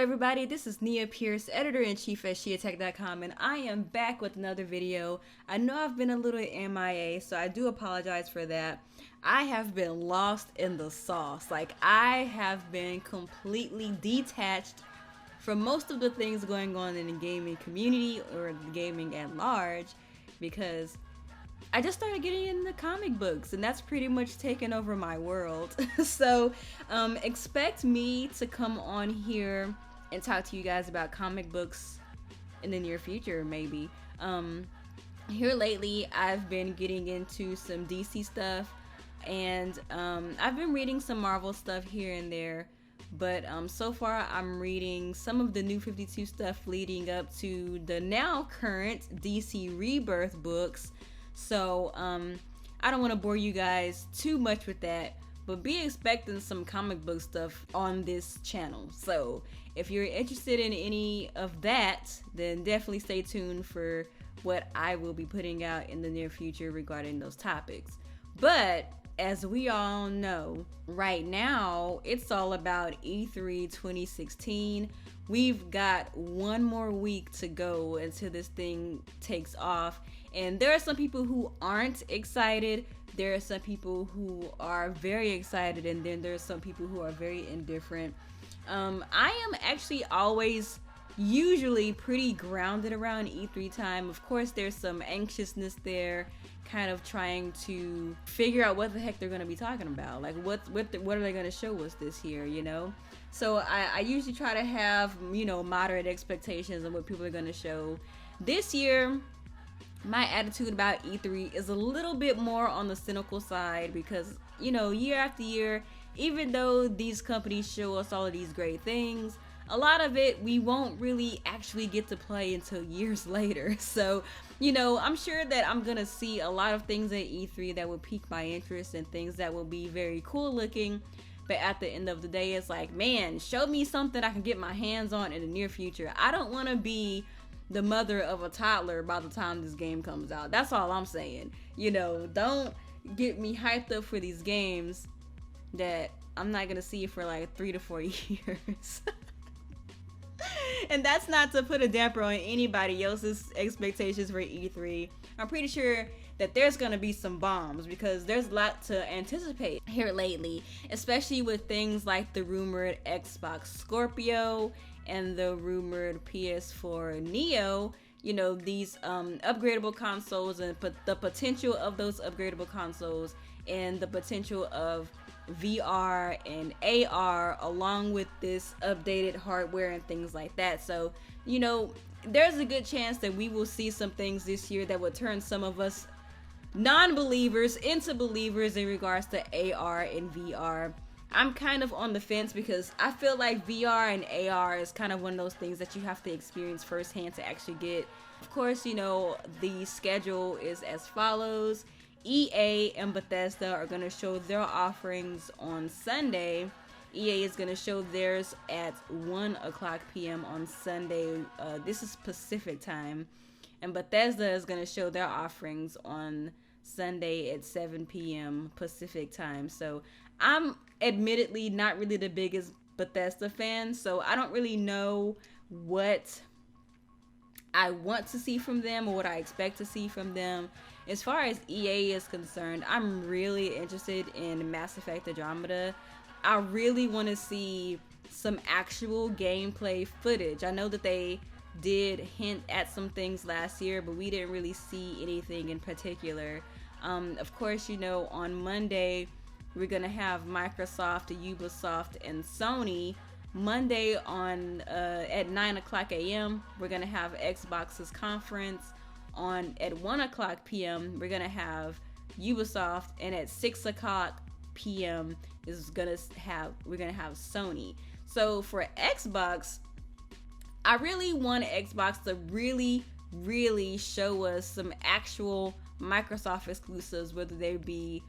everybody, this is Nia Pierce, editor-in-chief at SheAttack.com, and I am back with another video. I know I've been a little MIA, so I do apologize for that. I have been lost in the sauce. Like, I have been completely detached from most of the things going on in the gaming community or the gaming at large, because I just started getting into comic books, and that's pretty much taken over my world. So expect me to come on here and talk to you guys about comic books in the near future, maybe. Here lately, I've been getting into some DC stuff, and I've been reading some Marvel stuff here and there. But so far, I'm reading some of the New 52 stuff leading up to the now current DC Rebirth books. So I don't want to bore you guys too much with that, but be expecting some comic book stuff on this channel. So if you're interested in any of that, then definitely stay tuned for what I will be putting out in the near future regarding those topics. But as we all know, right now it's all about E3 2016. We've got one more week to go until this thing takes off, and there are some people who aren't excited. There are some people who are very excited, and then there's some people who are very indifferent. I am actually always usually pretty grounded around E3 time. Of course, there's some anxiousness there, kind of trying to figure out what the heck they're going to be talking about. Like, what are they going to show us this year, you know? So I usually try to have, you know, moderate expectations of what people are going to show. This year, my attitude about E3 is a little bit more on the cynical side, because, you know, year after year, even though these companies show us all of these great things, a lot of it we won't really actually get to play until years later. So, you know, I'm sure that I'm gonna see a lot of things at E3 that will pique my interest and things that will be very cool looking. But at the end of the day, it's like, man, show me something I can get my hands on in the near future. I don't want to be the mother of a toddler by the time this game comes out. That's all I'm saying. You know, don't get me hyped up for these games that I'm not gonna see for like 3 to 4 years. And that's not to put a damper on anybody else's expectations for E3. I'm pretty sure that there's gonna be some bombs, because there's a lot to anticipate here lately, especially with things like the rumored Xbox Scorpio and the rumored PS4 Neo. You know, these upgradable consoles, and the potential of those upgradable consoles, and the potential of VR and AR along with this updated hardware and things like that. So, you know, there's a good chance that we will see some things this year that will turn some of us non-believers into believers in regards to AR and VR. I'm kind of on the fence, because I feel like VR and AR is kind of one of those things that you have to experience firsthand to actually get. Of course, you know, the schedule is as follows. EA and Bethesda are going to show their offerings on Sunday. EA is going to show theirs at 1:00 p.m. on Sunday. This is Pacific time. And Bethesda is going to show their offerings on Sunday at 7 p.m. Pacific time. So I'm admittedly not really the biggest Bethesda fan, so I don't really know what I want to see from them or what I expect to see from them. As far as EA is concerned, I'm really interested in Mass Effect Andromeda. I really want to see some actual gameplay footage. I know that they did hint at some things last year, but we didn't really see anything in particular. Of course, you know, on Monday, we're going to have Microsoft, Ubisoft, and Sony. Monday on at 9:00 a.m. we're gonna have Xbox's conference. At 1:00 p.m. we're gonna have Ubisoft, and at 6:00 p.m. we're gonna have Sony. So for Xbox, I really want Xbox to really show us some actual Microsoft exclusives, whether they be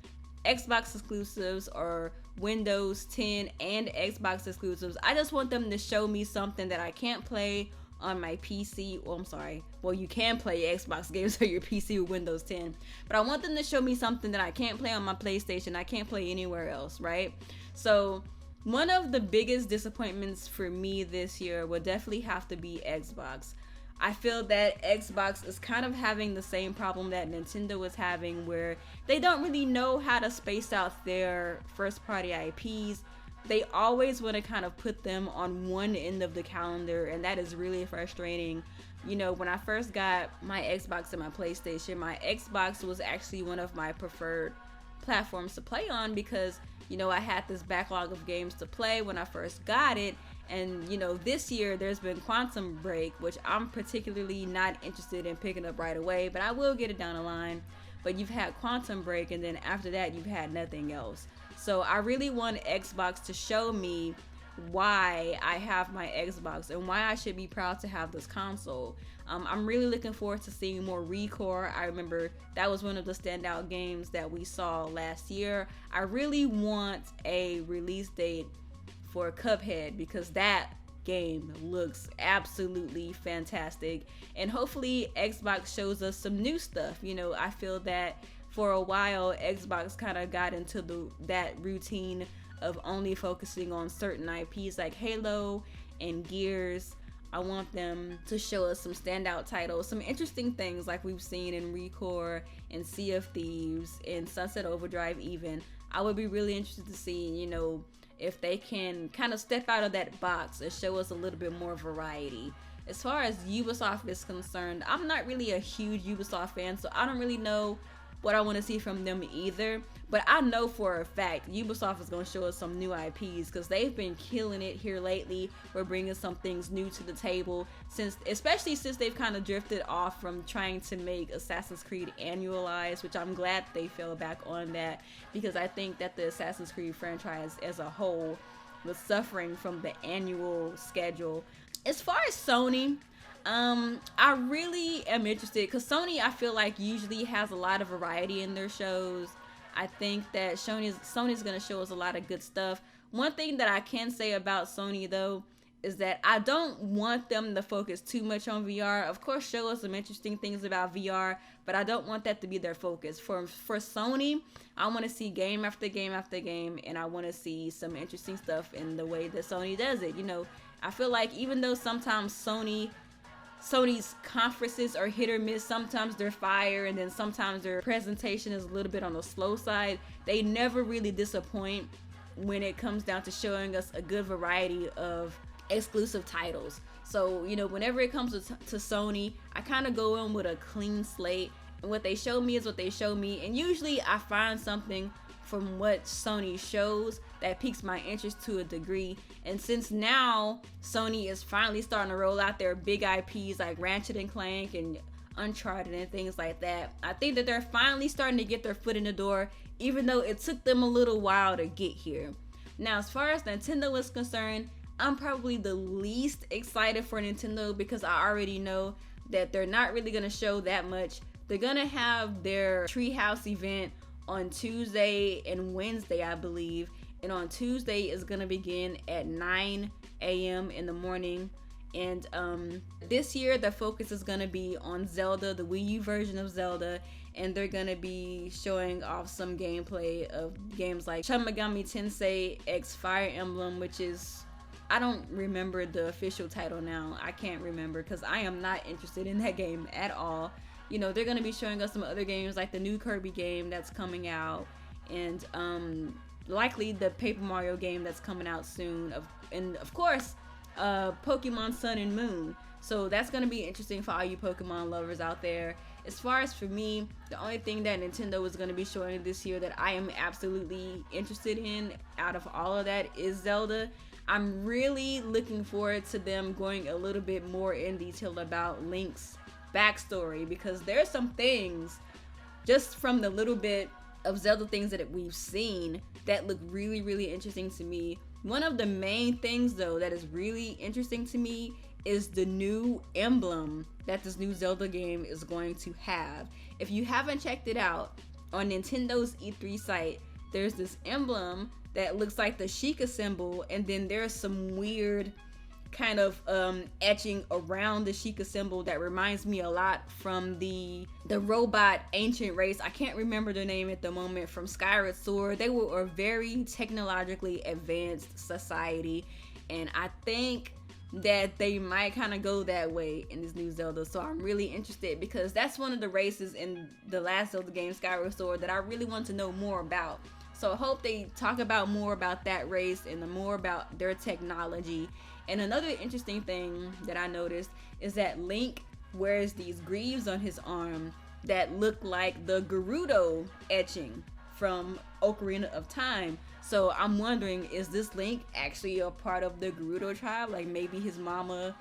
Xbox exclusives or Windows 10 and Xbox exclusives. I just want them to show me something that I can't play on my PC. Well, I'm sorry. Well, you can play Xbox games on your PC with Windows 10, but I want them to show me something that I can't play on my PlayStation. I can't play anywhere else, right? So One of the biggest disappointments for me this year would definitely have to be Xbox. I feel that Xbox is kind of having the same problem that Nintendo was having, where they don't really know how to space out their first party IPs. They always want to kind of put them on one end of the calendar, and that is really frustrating. You know, when I first got my Xbox and my PlayStation, my Xbox was actually one of my preferred platforms to play on because, you know, I had this backlog of games to play when I first got it. And, you know, this year there's been Quantum Break, which I'm particularly not interested in picking up right away, but I will get it down the line. But you've had Quantum Break, and then after that you've had nothing else. So I really want Xbox to show me why I have my Xbox and why I should be proud to have this console. I'm really looking forward to seeing more ReCore. I remember that was one of the standout games that we saw last year. I really want a release date for Cuphead because that game looks absolutely fantastic, and hopefully Xbox shows us some new stuff. You know, I feel that for a while Xbox kind of got into that routine of only focusing on certain IPs like Halo and Gears. I want them to show us some standout titles, some interesting things like we've seen in ReCore and Sea of Thieves and Sunset Overdrive even. I would be really interested to see, you know, if they can kind of step out of that box and show us a little bit more variety. As far as Ubisoft is concerned, I'm not really a huge Ubisoft fan, so I don't really know what I want to see from them either. But I know for a fact Ubisoft is going to show us some new IPs because they've been killing it here lately. We're bringing some things new to the table, especially since they've kind of drifted off from trying to make Assassin's Creed annualized, which I'm glad they fell back on that because I think that the Assassin's Creed franchise as a whole was suffering from the annual schedule. As far as Sony, I really am interested because Sony, I feel like, usually has a lot of variety in their shows. I think that Sony's going to show us a lot of good stuff. One thing that I can say about Sony, though, is that I don't want them to focus too much on VR. Of course, show us some interesting things about VR, but I don't want that to be their focus. For Sony, I want to see game after game after game, and I want to see some interesting stuff in the way that Sony does it. You know, I feel like even though sometimes Sony's conferences are hit or miss, sometimes they're fire and then sometimes their presentation is a little bit on the slow side, they never really disappoint when it comes down to showing us a good variety of exclusive titles. So, you know, whenever it comes to Sony, I kind of go in with a clean slate, and what they show me is what they show me, and usually I find something from what Sony shows that piques my interest to a degree. And since now Sony is finally starting to roll out their big IPs like Ratchet and Clank and Uncharted and things like that, I think that they're finally starting to get their foot in the door, even though it took them a little while to get here. Now, as far as Nintendo is concerned, I'm probably the least excited for Nintendo because I already know that they're not really going to show that much. They're going to have their Treehouse event on Tuesday and Wednesday, I believe. And on Tuesday is going to begin at 9 a.m. in the morning. And this year the focus is going to be on Zelda, the Wii U version of Zelda. And they're going to be showing off some gameplay of games like Shin Megami Tensei X Fire Emblem, which is, I don't remember the official title now. I can't remember because I am not interested in that game at all. You know, they're going to be showing us some other games like the new Kirby game that's coming out, and likely the Paper Mario game that's coming out soon, and of course Pokemon Sun and Moon. So that's going to be interesting for all you Pokemon lovers out there. As far as for me, the only thing that Nintendo is going to be showing this year that I am absolutely interested in out of all of that is Zelda. I'm really looking forward to them going a little bit more in detail about Link's backstory, because there's some things just from the little bit of Zelda things that we've seen that look really, really interesting to me. One of the main things, though, that is really interesting to me is the new emblem that this new Zelda game is going to have. If you haven't checked it out, on Nintendo's E3 site, there's this emblem that looks like the Sheikah symbol, and then there's some weird kind of etching around the Sheikah symbol that reminds me a lot from the robot ancient race. I can't remember their name at the moment, from Skyward Sword. They were a very technologically advanced society, and I think that they might kind of go that way in this new Zelda. So I'm really interested, because that's one of the races in the last Zelda game, Skyward Sword, that I really want to know more about. So I hope they talk about more about that race and more about their technology. And another interesting thing that I noticed is that Link wears these greaves on his arm that look like the Gerudo etching from Ocarina of Time. So I'm wondering, is this Link actually a part of the Gerudo tribe? Like maybe his mama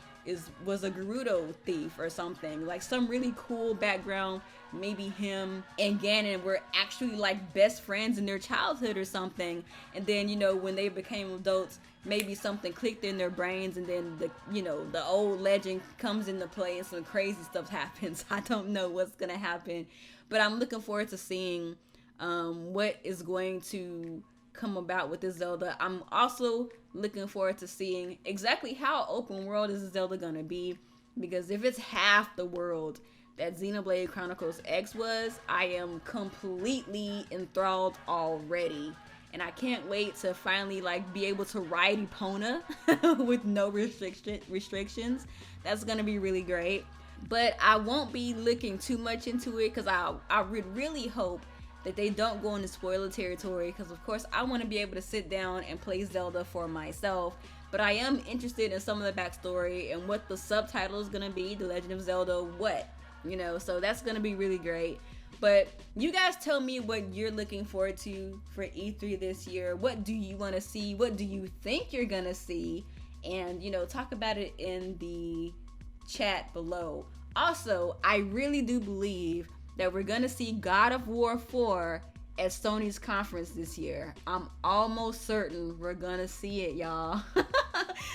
was a Gerudo thief or something. Like some really cool background. Maybe him and Ganon were actually like best friends in their childhood or something. And then, you know, when they became adults, maybe something clicked in their brains, and then the old legend comes into play and some crazy stuff happens. I don't know what's gonna happen, but I'm looking forward to seeing what is going to come about with this Zelda. I'm also looking forward to seeing exactly how open world is Zelda gonna be, because if it's half the world that Xenoblade Chronicles X was, I am completely enthralled already. And I can't wait to finally like be able to ride Epona with no restrictions. That's gonna be really great. But I won't be looking too much into it, because I would really hope that they don't go into spoiler territory, because of course I want to be able to sit down and play Zelda for myself. But I am interested in some of the backstory and what the subtitle is gonna be, The Legend of Zelda what, you know, so that's gonna be really great. But you guys tell me what you're looking forward to for E3 this year. What do you want to see? What do you think you're gonna see? And, you know, talk about it in the chat below. Also, I really do believe that we're gonna see God of War 4 at Sony's conference this year. I'm almost certain we're gonna see it, y'all.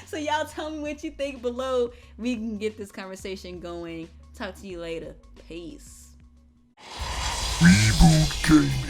So y'all tell me what you think below. We can get this conversation going. Talk to you later. Peace. REBOOT Gaming.